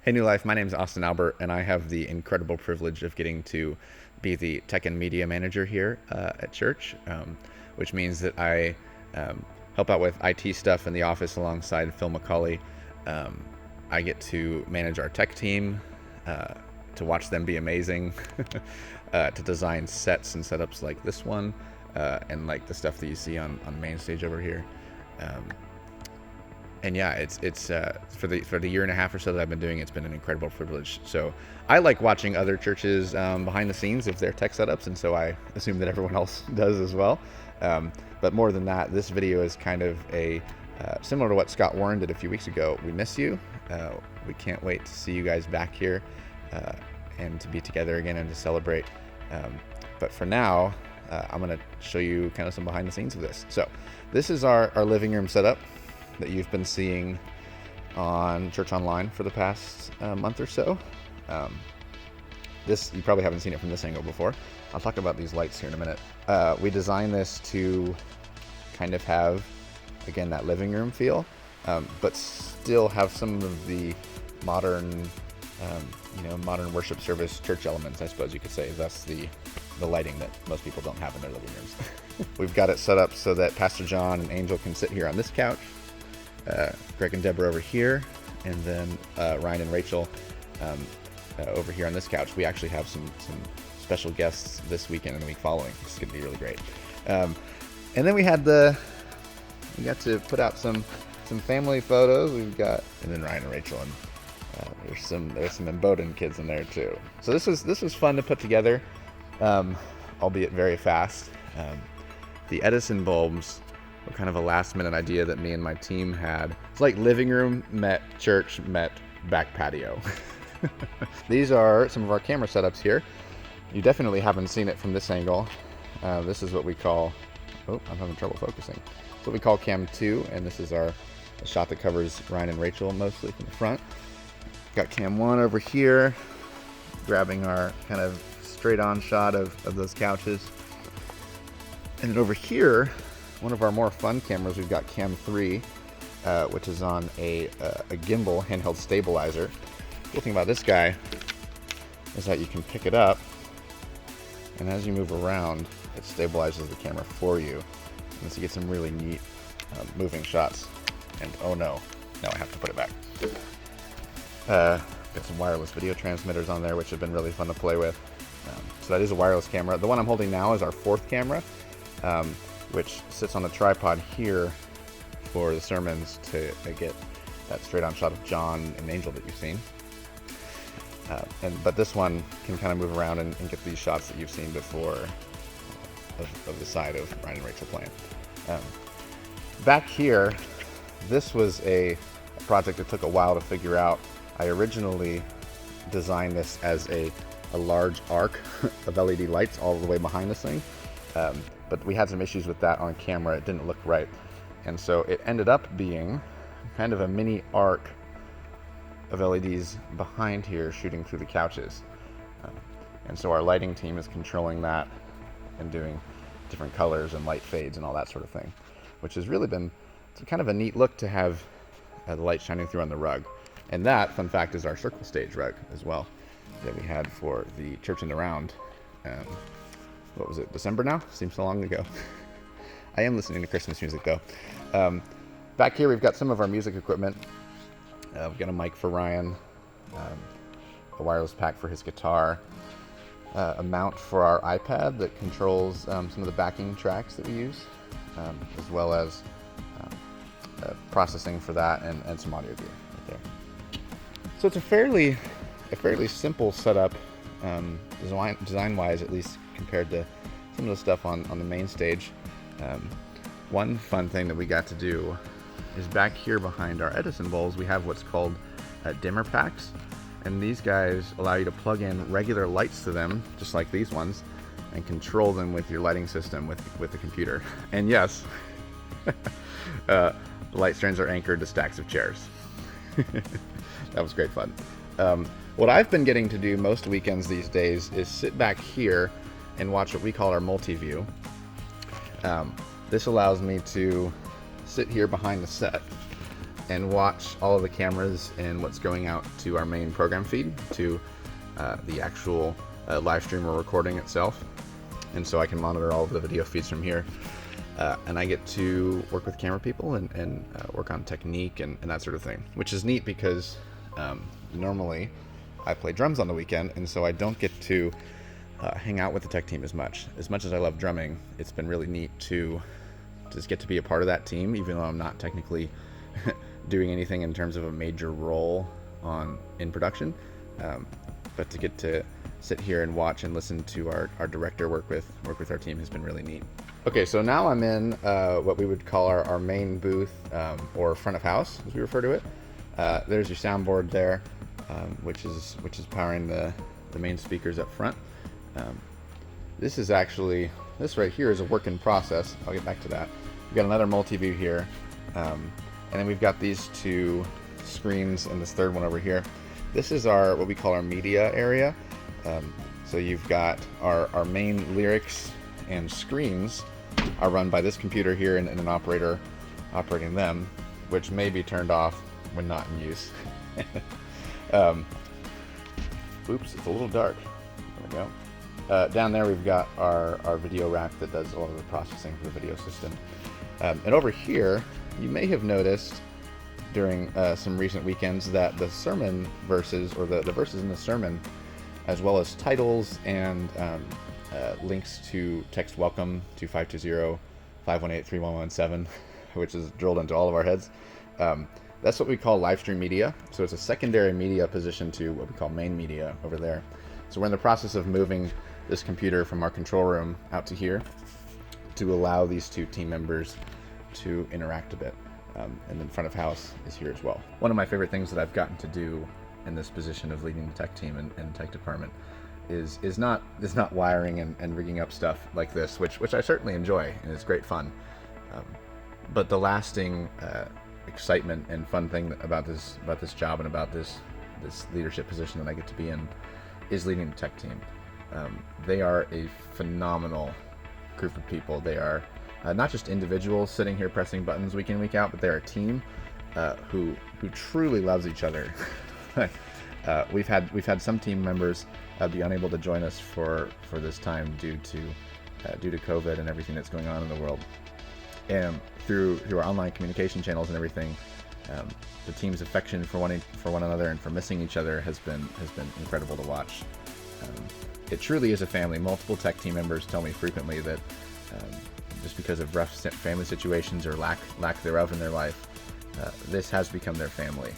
Hey, New Life. My name is Austen Albert, and I have the incredible privilege of getting to be the tech and media manager here at church, which means that I help out with IT stuff in the office alongside Phil McCauley. I get to manage our tech team, to watch them be amazing, to design sets and setups like this one, and like the stuff that you see on main stage over here. And yeah, it's for the year and a half or so that I've been doing, it's been an incredible privilege. So I like watching other churches behind the scenes of their tech setups, and so I assume that everyone else does as well. But more than that, this video is kind of a similar to what Scott Warren did a few weeks ago. We miss you. We can't wait to see you guys back here and to be together again and to celebrate. But for now, I'm going to show you kind of some behind the scenes of this. So this is our living room setup that you've been seeing on Church Online for the past month or so. This, you probably haven't seen it from this angle before. I'll talk about these lights here in a minute. We designed this to kind of have, again, that living room feel, but still have some of the modern, modern worship service church elements, I suppose you could say. Thus the lighting that most people don't have in their living rooms. We've got it set up so that Pastor John and Angel can sit here on this couch, Greg and Deborah over here, and then Ryan and Rachel over here on this couch. We actually have some special guests this weekend and the week following. This is going to be really great. And then we got to put out some family photos. And then Ryan and Rachel, and there's some Emboden kids in there too. So this was fun to put together, albeit very fast. The Edison bulbs were kind of a last-minute idea that me and my team had. It's like living room met church met back patio. These are some of our camera setups here. You definitely haven't seen it from this angle. This is what we call, I'm having trouble focusing. It's what we call Cam 2, and this is a shot that covers Ryan and Rachel mostly from the front. Got Cam 1 over here, grabbing our kind of straight-on shot of those couches. And then over here, one of our more fun cameras, we've got Cam 3, which is on a gimbal handheld stabilizer. The cool thing about this guy is that you can pick it up, and as you move around, it stabilizes the camera for you. And so you get some really neat moving shots. And oh no, now I have to put it back. Got some wireless video transmitters on there, which have been really fun to play with. So that is a wireless camera. The one I'm holding now is our fourth camera, which sits on a tripod here for the sermons to get that straight-on shot of John and Angel that you've seen. But this one can kind of move around and get these shots that you've seen before of the side of Ryan and Rachel playing. Back here, this was a project that took a while to figure out. I originally designed this as a large arc of LED lights all the way behind this thing. But we had some issues with that on camera. It didn't look right. And so it ended up being kind of a mini arc of LEDs behind here shooting through the couches. And so our lighting team is controlling that and doing different colors and light fades and all that sort of thing, which has really been kind of a neat look to have the light shining through on the rug. And that, fun fact, is our circle stage rug as well that we had for the Church in the Round. What was it, December now? Seems so long ago. I am listening to Christmas music though. Back here we've got some of our music equipment. We've got a mic for Ryan, a wireless pack for his guitar, a mount for our iPad that controls some of the backing tracks that we use, as well as processing for that and some audio gear right there. So it's a fairly simple setup, design-wise, at least compared to some of the stuff on the main stage. One fun thing that we got to do is back here behind our Edison bulbs, we have what's called dimmer packs. And these guys allow you to plug in regular lights to them, just like these ones, and control them with your lighting system with the computer. And yes, the light strands are anchored to stacks of chairs. That was great fun. What I've been getting to do most weekends these days is sit back here and watch what we call our multi-view. This allows me to sit here behind the set and watch all of the cameras and what's going out to our main program feed, to the actual live stream or recording itself. And so I can monitor all of the video feeds from here. And I get to work with camera people and work on technique and that sort of thing, which is neat because normally I play drums on the weekend, and so I don't get to hang out with the tech team as much. As much as I love drumming, it's been really neat to just get to be a part of that team, even though I'm not technically doing anything in terms of a major role in production. But to get to sit here and watch and listen to our director work with our team has been really neat. Okay, so now I'm in what we would call our main booth, or front of house, as we refer to it. There's your soundboard there, which is powering the main speakers up front. This right here is a work in process. I'll get back to that. We've got another multi-view here, and then we've got these two screens and this third one over here. This is what we call our media area. So you've got our main lyrics and screens are run by this computer here and an operator operating them, which may be turned off when not in use. Oops, it's a little dark. There we go. Down there we've got our video rack that does all of the processing for the video system. And over here, you may have noticed during some recent weekends that the sermon verses, or the verses in the sermon, as well as titles and links to text welcome to 520-518-3117, which is drilled into all of our heads. That's what we call live stream media. So it's a secondary media position to what we call main media over there. So we're in the process of moving this computer from our control room out to here to allow these two team members to interact a bit. And then front of house is here as well. One of my favorite things that I've gotten to do in this position of leading the tech team and tech department is not wiring and rigging up stuff like this, which I certainly enjoy and it's great fun. But the lasting excitement and fun thing about this job and about this leadership position that I get to be in is leading the tech team. They are a phenomenal group of people. They are not just individuals sitting here pressing buttons week in, week out, but they're a team who truly loves each other. We've had some team members be unable to join us for this time due to COVID and everything that's going on in the world. And through our online communication channels and everything, the team's affection for one another and for missing each other has been incredible to watch. It truly is a family. Multiple tech team members tell me frequently that just because of rough family situations or lack thereof in their life, this has become their family,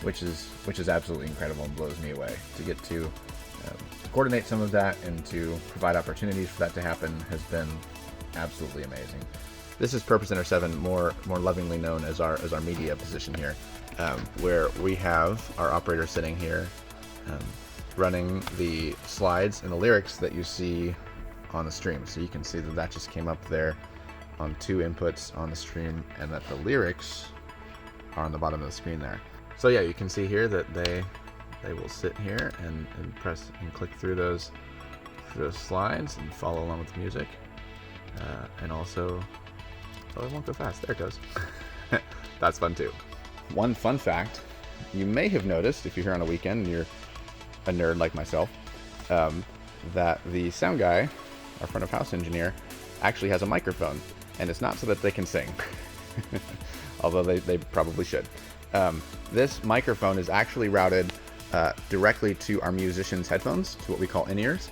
which is absolutely incredible and blows me away. To get to coordinate some of that and to provide opportunities for that to happen has been absolutely amazing. This is Purpose Center 7, more lovingly known as our media position here, where we have our operator sitting here running the slides and the lyrics that you see on the stream. So you can see that just came up there on 2 inputs on the stream, and that the lyrics are on the bottom of the screen there. So yeah, you can see here that they will sit here and press and click through those slides and follow along with the music. And also, it won't go fast. There it goes. That's fun too. One fun fact you may have noticed if you're here on a weekend and you're a nerd like myself, that the sound guy, our front of house engineer, actually has a microphone, and it's not so that they can sing, although they probably should. This microphone is actually routed directly to our musicians' headphones, to what we call in-ears,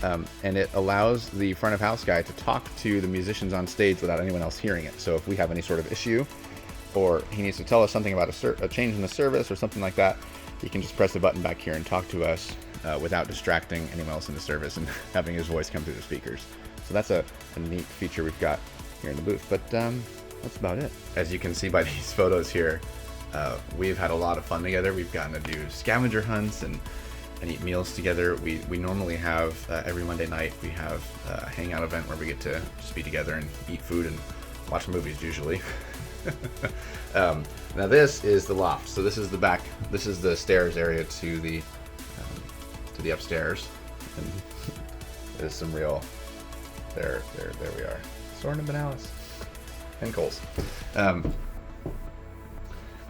and it allows the front of house guy to talk to the musicians on stage without anyone else hearing it. So if we have any sort of issue, or he needs to tell us something about a change in the service or something like that, he can just press the button back here and talk to us without distracting anyone else in the service and having his voice come through the speakers. So that's a neat feature we've got here in the booth, but that's about it. As you can see by these photos here, we've had a lot of fun together. We've gotten to do scavenger hunts and eat meals together. We normally have, every Monday night, we have a hangout event where we get to just be together and eat food and watch movies usually. Now this is the loft. So this is the back, this is the stairs area to the upstairs. And there's some real, there we are. Soren and Benalis. And Coles.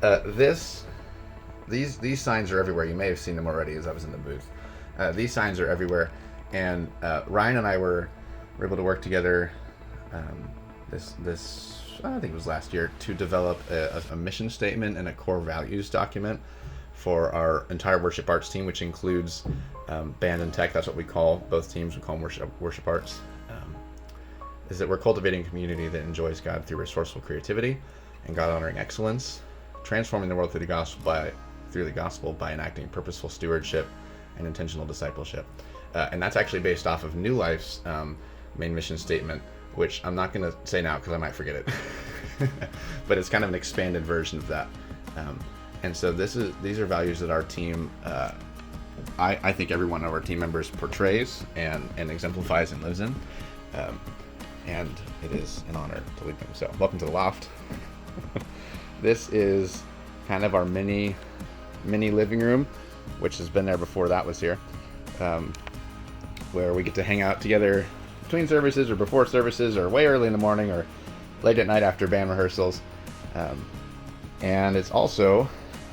These signs are everywhere. You may have seen them already as I was in the booth. These signs are everywhere, and Ryan and I were able to work together this I think it was last year to develop a mission statement and a core values document for our entire worship arts team, which includes band and tech. That's what we call both teams. We call them worship arts. Is that we're cultivating a community that enjoys God through resourceful creativity and God-honoring excellence, transforming the world through the gospel by enacting purposeful stewardship and intentional discipleship. And that's actually based off of New Life's main mission statement, which I'm not going to say now because I might forget it. But it's kind of an expanded version of that. And so these are values that our team, I think every one of our team members portrays and exemplifies and lives in. And it is an honor to lead them. So welcome to the Loft. This is kind of our mini living room, which has been there before that was here, where we get to hang out together between services or before services or way early in the morning or late at night after band rehearsals. And it's also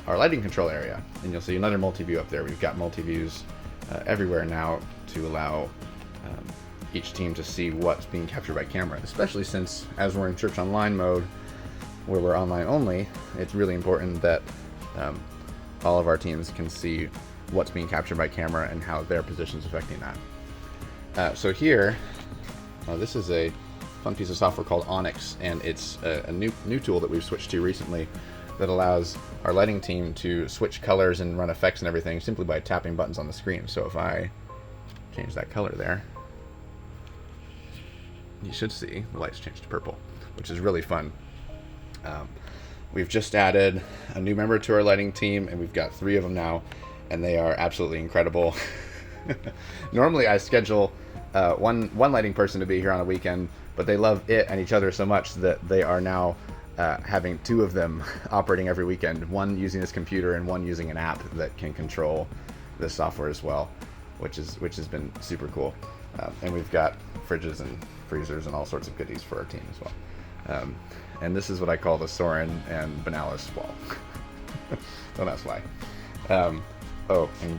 our lighting control area. And you'll see another multi-view up there. We've got multi-views everywhere now to allow each team to see what's being captured by camera, especially since as we're in church online mode, where we're online only, it's really important that all of our teams can see what's being captured by camera and how their position's affecting that. So here, this is a fun piece of software called Onyx, and it's a new tool that we've switched to recently that allows our lighting team to switch colors and run effects and everything simply by tapping buttons on the screen. So if I change that color there, you should see the lights change to purple, which is really fun. We've just added a new member to our lighting team, and we've got 3 of them now, and they are absolutely incredible. Normally I schedule one lighting person to be here on a weekend, but they love it and each other so much that they are now having 2 of them operating every weekend, one using this computer and one using an app that can control this software as well, which has been super cool. And we've got fridges and freezers and all sorts of goodies for our team as well. And this is what I call the Soren and Benalis wall. Don't ask why. Oh, and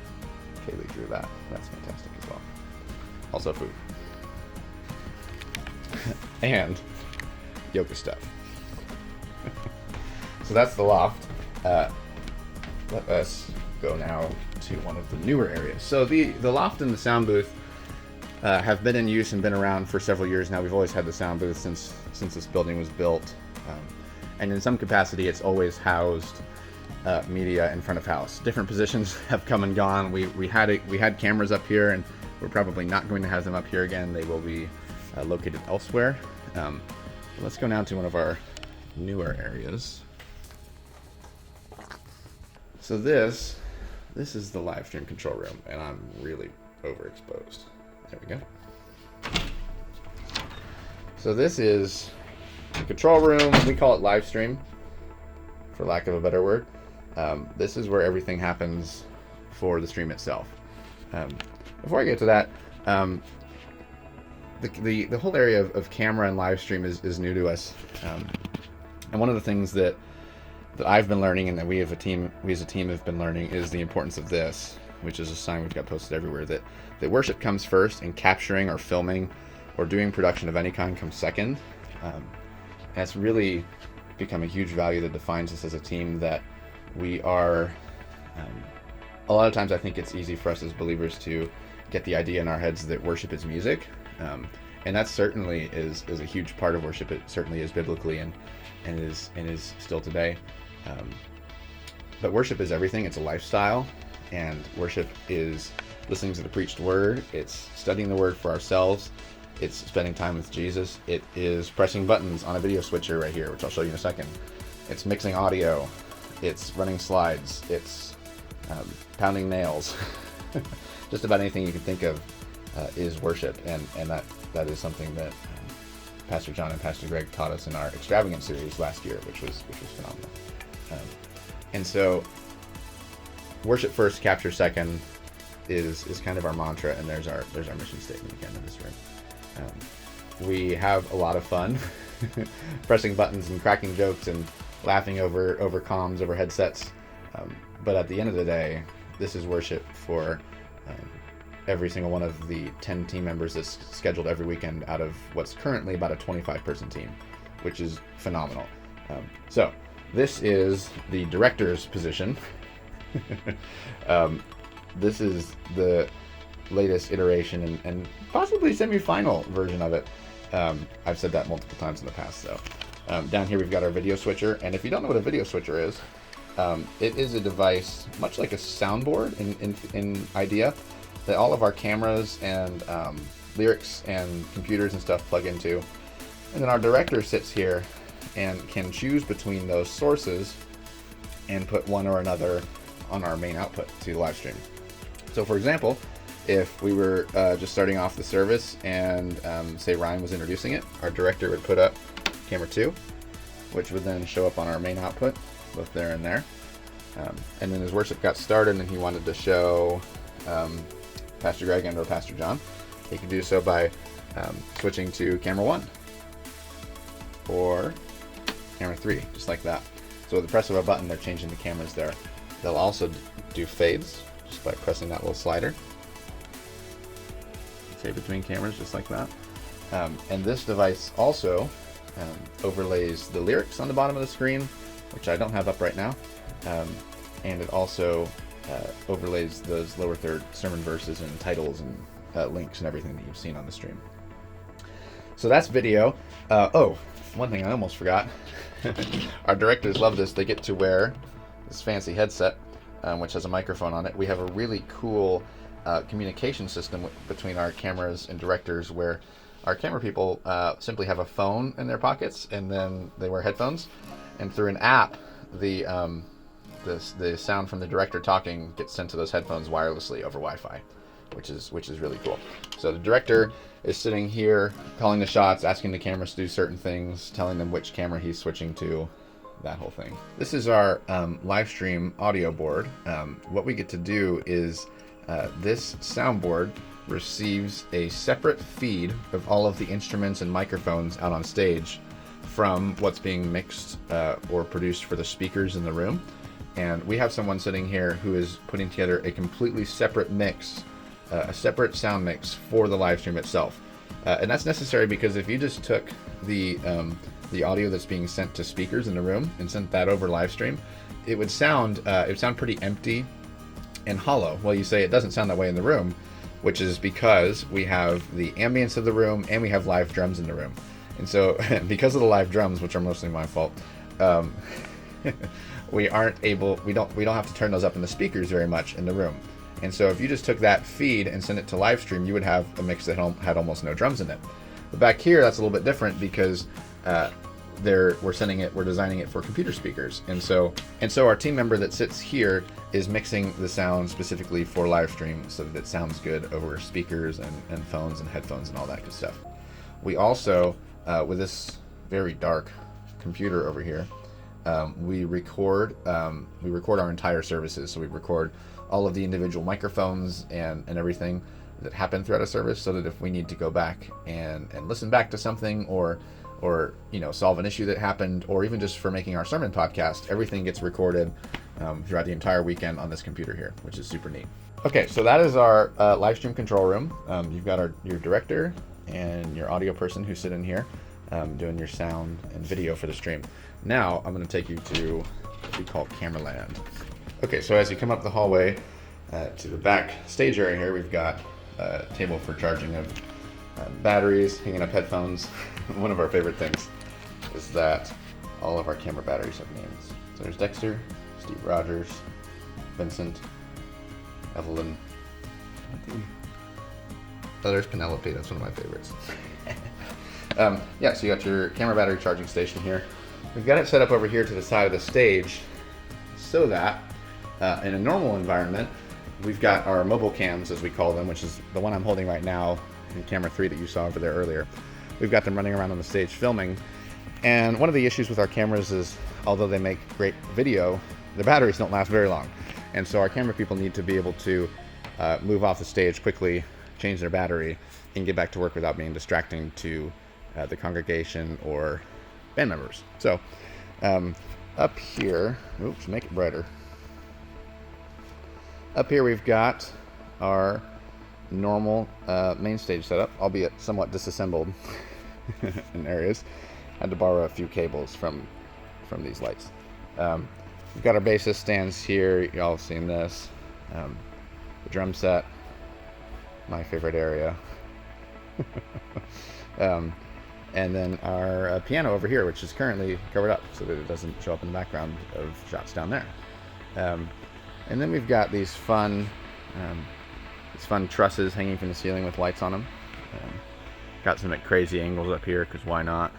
Kaylee drew that. That's fantastic as well. Also food. And yoga stuff. So that's the loft. Let us go now to one of the newer areas. So the loft and the sound booth have been in use and been around for several years now. We've always had the sound booth since this building was built. And in some capacity, it's always housed media in front of house. Different positions have come and gone. We had cameras up here, and we're probably not going to have them up here again. They will be located elsewhere. Let's go now to one of our newer areas. So this is the live stream control room, and I'm really overexposed. There we go. So this is the control room. We call it live stream, for lack of a better word. This is where everything happens for the stream itself. Before I get to that, the whole area of camera and live stream is new to us. And one of the things that I've been learning, and that we as a team have been learning, is the importance of this, which is a sign we've got posted everywhere, that worship comes first, and capturing or filming or doing production of any kind comes second. And it's really become a huge value that defines us as a team, that we are, a lot of times I think it's easy for us as believers to get the idea in our heads that worship is music. And that certainly is a huge part of worship. It certainly is biblically and is still today. But worship is everything. It's a lifestyle, and worship is listening to the preached word. It's studying the word for ourselves. It's spending time with Jesus. It is pressing buttons on a video switcher right here, which I'll show you in a second. It's mixing audio. It's running slides. It's pounding nails. Just about anything you can think of is worship, and that is something that Pastor John and Pastor Greg taught us in our extravagant series last year, which was phenomenal. And so, worship first, capture second is kind of our mantra, and there's our mission statement again in this room. We have a lot of fun pressing buttons and cracking jokes and laughing over comms, over headsets. But at the end of the day, this is worship for every single one of the 10 team members that's scheduled every weekend out of what's currently about a 25-person team, which is phenomenal. So this is the director's position. This is the latest iteration and possibly semi-final version of it. I've said that multiple times in the past. So down here we've got our video switcher, and if you don't know what a video switcher is, it is a device much like a soundboard in idea that all of our cameras and lyrics and computers and stuff plug into, and then our director sits here and can choose between those sources and put one or another on our main output to the live stream. So for example, if we were just starting off the service and say Ryan was introducing it, our director would put up camera 2, which would then show up on our main output, both there and there. And then as worship got started and he wanted to show Pastor Greg and or Pastor John, he could do so by switching to camera 1 or camera 3, just like that. So with the press of a button, they're changing the cameras there. They'll also do fades just by pressing that little slider. Fade between cameras, just like that. And this device also overlays the lyrics on the bottom of the screen, which I don't have up right now. And it also overlays those lower third sermon verses and titles and links and everything that you've seen on the stream. So that's video. Oh, one thing I almost forgot. Our directors love this. They get to wear this fancy headset, which has a microphone on it. We have a really cool communication system between our cameras and directors, where our camera people simply have a phone in their pockets and then they wear headphones, and through an app the sound from the director talking gets sent to those headphones wirelessly over Wi-Fi, which is really cool. So the director is sitting here calling the shots, asking the cameras to do certain things, telling them which camera he's switching to, that whole thing. This is our live stream audio board. What we get to do is this soundboard receives a separate feed of all of the instruments and microphones out on stage from what's being mixed or produced for the speakers in the room. And we have someone sitting here who is putting together a completely separate mix, a separate sound mix for the live stream itself. And that's necessary because if you just took the audio that's being sent to speakers in the room and sent that over live stream, it would sound pretty empty and hollow. Well, you say it doesn't sound that way in the room, which is because we have the ambience of the room and we have live drums in the room. And so because of the live drums, which are mostly my fault, we don't have to turn those up in the speakers very much in the room. And so if you just took that feed and sent it to live stream, you would have a mix that had almost no drums in it. But back here, that's a little bit different because we're designing it for computer speakers. And so our team member that sits here is mixing the sound specifically for live stream so that it sounds good over speakers and phones and headphones and all that good stuff. We also, with this very dark computer over here, we record our entire services. So we record all of the individual microphones and everything that happen throughout a service, so that if we need to go back and listen back to something or solve an issue that happened, or even just for making our sermon podcast, everything gets recorded throughout the entire weekend on this computer here, which is super neat. Okay, so that is our live stream control room. You've got your director and your audio person who sit in here doing your sound and video for the stream. Now I'm going to take you to what we call camera land. Okay, so as you come up the hallway to the back stage area here, we've got a table for charging of batteries, hanging up headphones. One of our favorite things is that all of our camera batteries have names. So there's Dexter, Steve Rogers, Vincent, Evelyn. Oh, there's Penelope. That's one of my favorites. So you got your camera battery charging station here. We've got it set up over here to the side of the stage so that in a normal environment, we've got our mobile cams, as we call them, which is the one I'm holding right now, and camera 3 that you saw over there earlier. We've got them running around on the stage filming. And one of the issues with our cameras is, although they make great video, the batteries don't last very long. And so our camera people need to be able to move off the stage quickly, change their battery, and get back to work without being distracting to the congregation or band members. So up here, oops, make it brighter. Up here we've got our normal main stage setup, albeit somewhat disassembled in areas. Had to borrow a few cables from these lights. We've got our bassist stands here. Y'all have seen this. The drum set, my favorite area. And then our piano over here, which is currently covered up so that it doesn't show up in the background of shots down there. And then we've got these fun trusses hanging from the ceiling with lights on them. Got some at crazy angles up here, because why not?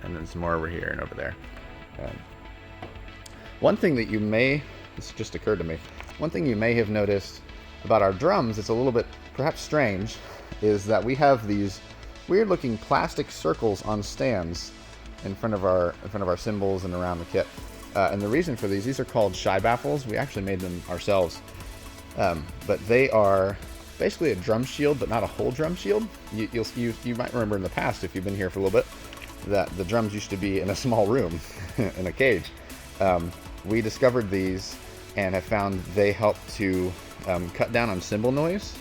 And then some more over here and over there. One thing that this just occurred to me, one thing you may have noticed about our drums, it's a little bit perhaps strange, is that we have these weird looking plastic circles on stands in front of our cymbals and around the kit. And the reason for these are called shy baffles. We actually made them ourselves. But they are basically a drum shield, but not a whole drum shield. You might remember in the past, if you've been here for a little bit, that the drums used to be in a small room, in a cage. We discovered these and have found they help to cut down on cymbal noise,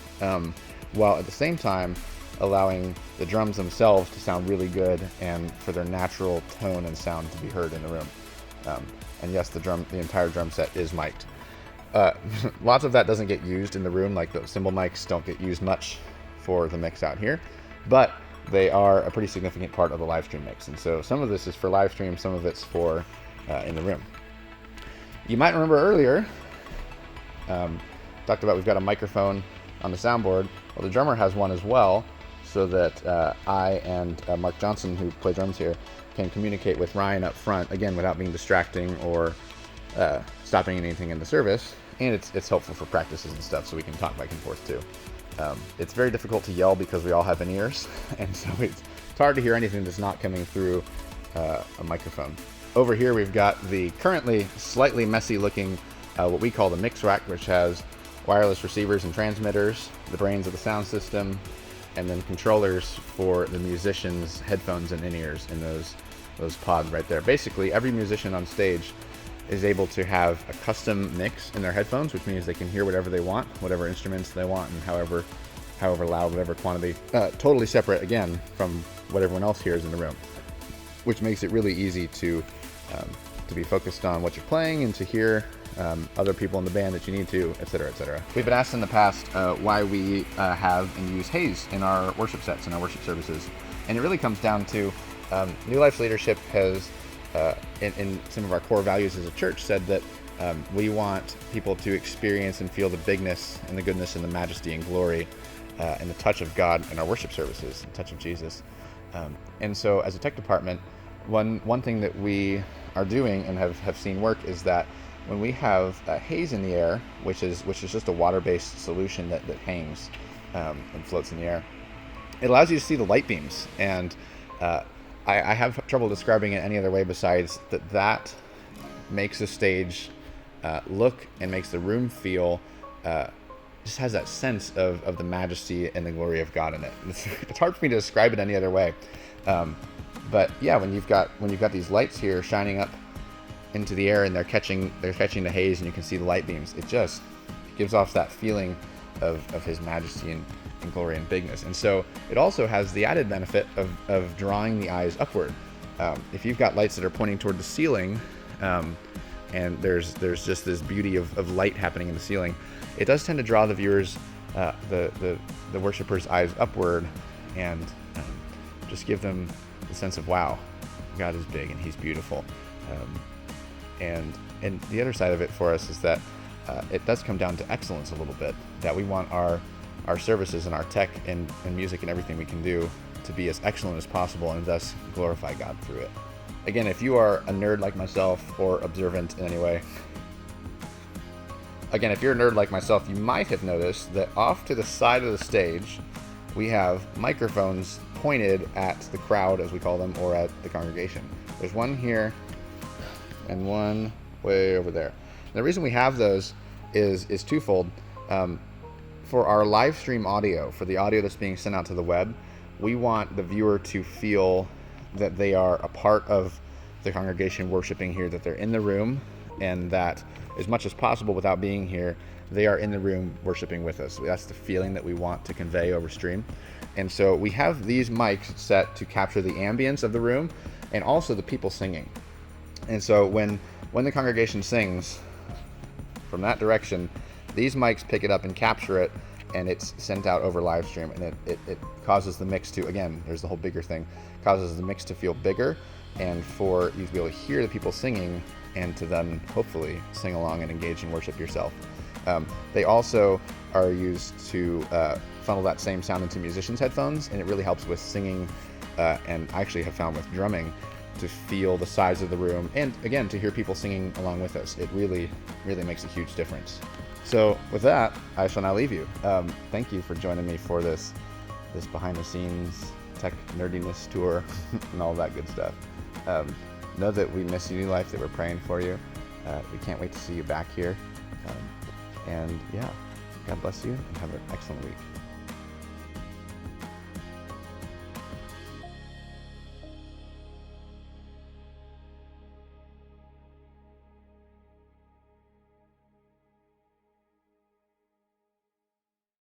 while at the same time allowing the drums themselves to sound really good and for their natural tone and sound to be heard in the room. And yes, the entire drum set is mic'd. Lots of that doesn't get used in the room, like the cymbal mics don't get used much for the mix out here, but they are a pretty significant part of the live stream mix. And so some of this is for live stream, some of it's for in the room. You might remember earlier, talked about we've got a microphone on the soundboard. Well, the drummer has one as well, so that I and Mark Johnson, who play drums here, can communicate with Ryan up front, again, without being distracting or stopping anything in the service. And it's helpful for practices and stuff, so we can talk back and forth too. It's very difficult to yell because we all have in-ears, and so it's hard to hear anything that's not coming through a microphone. Over here we've got the currently slightly messy looking, what we call the mix rack, which has wireless receivers and transmitters, the brains of the sound system, and then controllers for the musicians' headphones and in-ears in those pods right there. Basically, every musician on stage is able to have a custom mix in their headphones, which means they can hear whatever they want, whatever instruments they want, and however loud, whatever quantity. Totally separate, again, from what everyone else hears in the room, which makes it really easy to be focused on what you're playing and to hear other people in the band that you need to, etc., etc. We've been asked in the past why we have and use haze in our worship sets and our worship services, and it really comes down to New Life's leadership has, in some of our core values as a church, said that we want people to experience and feel the bigness and the goodness and the majesty and glory and the touch of God in our worship services, the touch of Jesus. And so as a tech department, one thing that we are doing and have seen work is that when we have haze in the air, which is just a water-based solution that hangs and floats in the air, it allows you to see the light beams. And I have trouble describing it any other way besides that makes the stage look and makes the room feel, just has that sense of the majesty and the glory of God in it. It's hard for me to describe it any other way. But yeah, when you've got these lights here shining up into the air and they're catching the haze and you can see the light beams, it just gives off that feeling of his majesty and glory and bigness. And so it also has the added benefit of drawing the eyes upward. If you've got lights that are pointing toward the ceiling, and there's just this beauty of light happening in the ceiling, it does tend to draw the viewers, the worshipers' eyes upward, and just give them the sense of, wow, God is big and he's beautiful. And the other side of it for us is that it does come down to excellence a little bit, that we want our services and our tech and music and everything we can do to be as excellent as possible and thus glorify God through it. Again, if you are a nerd like myself or observant in any way, if you're a nerd like myself, you might have noticed that off to the side of the stage, we have microphones pointed at the crowd, as we call them, or at the congregation. There's one here and one way over there. And the reason we have those is twofold. For our live stream audio, for the audio that's being sent out to the web, we want the viewer to feel that they are a part of the congregation worshiping here, that they're in the room, and that as much as possible without being here, they are in the room worshiping with us. That's the feeling that we want to convey over stream. And so we have these mics set to capture the ambience of the room and also the people singing. And so when the congregation sings from that direction, these mics pick it up and capture it, and it's sent out over live stream, and it causes the mix to, again, there's the whole bigger thing, causes the mix to feel bigger, and for you to be able to hear the people singing and to then hopefully sing along and engage in worship yourself. They also are used to funnel that same sound into musicians' headphones, and it really helps with singing, and I actually have found with drumming, to feel the size of the room, and again, to hear people singing along with us. It really, really makes a huge difference. So with that, I shall now leave you. Thank you for joining me for this behind-the-scenes tech nerdiness tour and all that good stuff. Know that we miss you, New Life, that we're praying for you. We can't wait to see you back here. And yeah, God bless you, and have an excellent week.